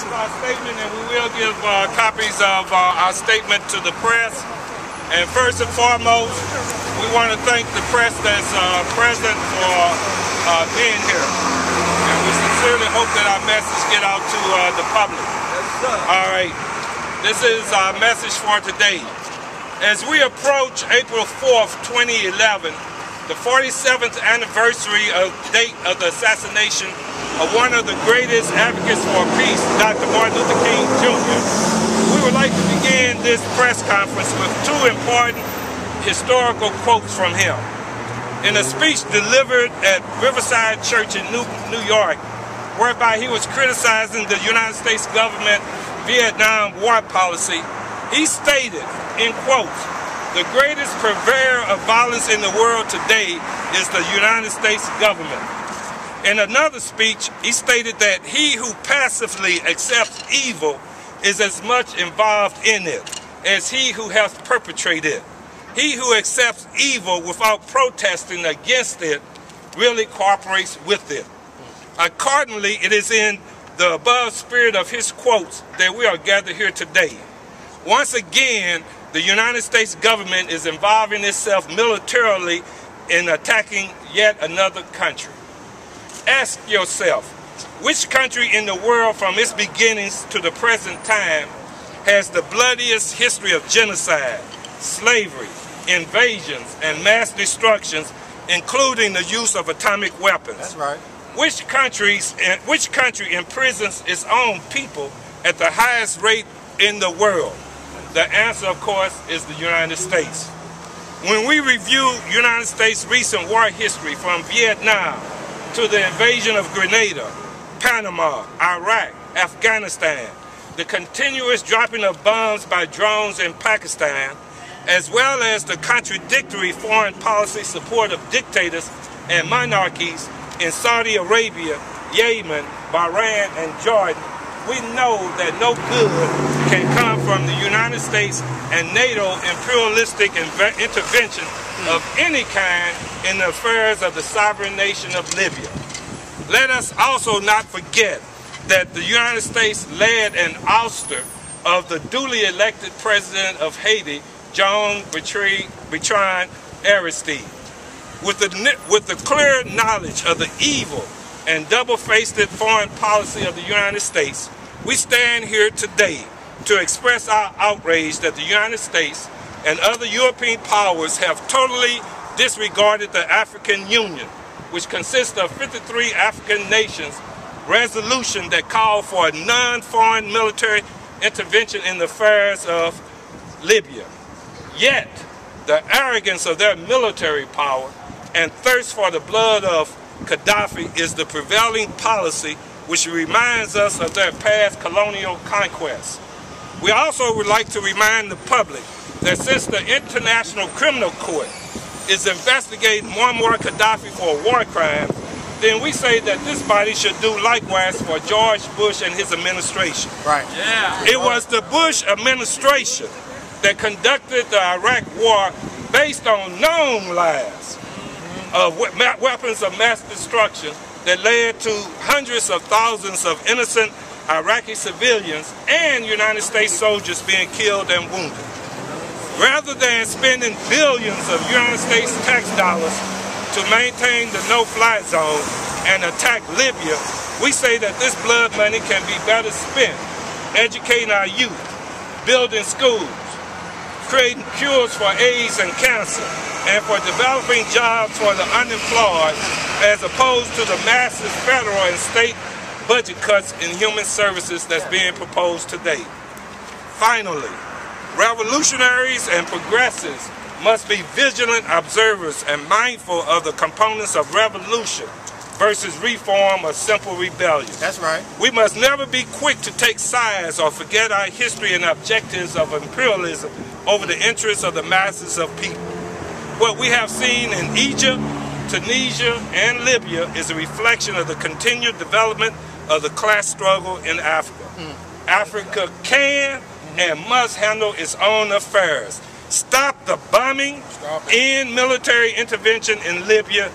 our statement, and we will give copies of our statement to the press. And first and foremost, we want to thank the press that's present for being here. And we sincerely hope that our message get out to the public. All right, this is our message for today. As we approach April 4th, 2011, the 47th anniversary date of the assassination of one of the greatest advocates for peace, Dr. Martin Luther King Jr., we would like to begin this press conference with two important historical quotes from him. In a speech delivered at Riverside Church in New York, whereby he was criticizing the United States government Vietnam War policy, he stated, in quotes, "The greatest purveyor of violence in the world today is the United States government." In another speech, he stated that he who passively accepts evil is as much involved in it as he who has perpetrated it. He who accepts evil without protesting against it really cooperates with it. Accordingly, it is in the above spirit of his quotes that we are gathered here today. Once again, the United States government is involving itself militarily in attacking yet another country. Ask yourself, which country in the world from its beginnings to the present time has the bloodiest history of genocide, slavery, invasions, and mass destructions, including the use of atomic weapons? That's right. Which country imprisons its own people at the highest rate in the world? The answer, of course, is the United States. When we review United States' recent war history from Vietnam to the invasion of Grenada, Panama, Iraq, Afghanistan, the continuous dropping of bombs by drones in Pakistan, as well as the contradictory foreign policy support of dictators and monarchies in Saudi Arabia, Yemen, Bahrain, and Jordan, we know that no good can come from the United States and NATO imperialistic intervention of any kind in the affairs of the sovereign nation of Libya. Let us also not forget that the United States led an ouster of the duly elected president of Haiti, Jean-Bertrand Aristide. With the clear knowledge of the evil and double-faced foreign policy of the United States, we stand here today to express our outrage that the United States and other European powers have totally disregarded the African Union, which consists of 53 African nations, resolution that called for a non-foreign military intervention in the affairs of Libya. Yet, the arrogance of their military power and thirst for the blood of Gaddafi is the prevailing policy, which reminds us of their past colonial conquests. We also would like to remind the public that since the International Criminal Court is investigating Muammar Gaddafi for war crimes, then we say that this body should do likewise for George Bush and his administration. Right. Yeah. It was the Bush administration that conducted the Iraq war based on known lies of weapons of mass destruction that led to hundreds of thousands of innocent Iraqi civilians and United States soldiers being killed and wounded. Rather than spending billions of United States tax dollars to maintain the no-fly zone and attack Libya, we say that this blood money can be better spent educating our youth, building schools, creating cures for AIDS and cancer, and for developing jobs for the unemployed, as opposed to the massive federal and state budget cuts in human services that's being proposed today. Finally, revolutionaries and progressives must be vigilant observers and mindful of the components of revolution versus reform or simple rebellion. That's right. We must never be quick to take sides or forget our history and objectives of imperialism over the interests of the masses of people. What we have seen in Egypt, Tunisia, and Libya is a reflection of the continued development of the class struggle in Africa. Africa can and must handle its own affairs. Stop the bombing, end military intervention in Libya,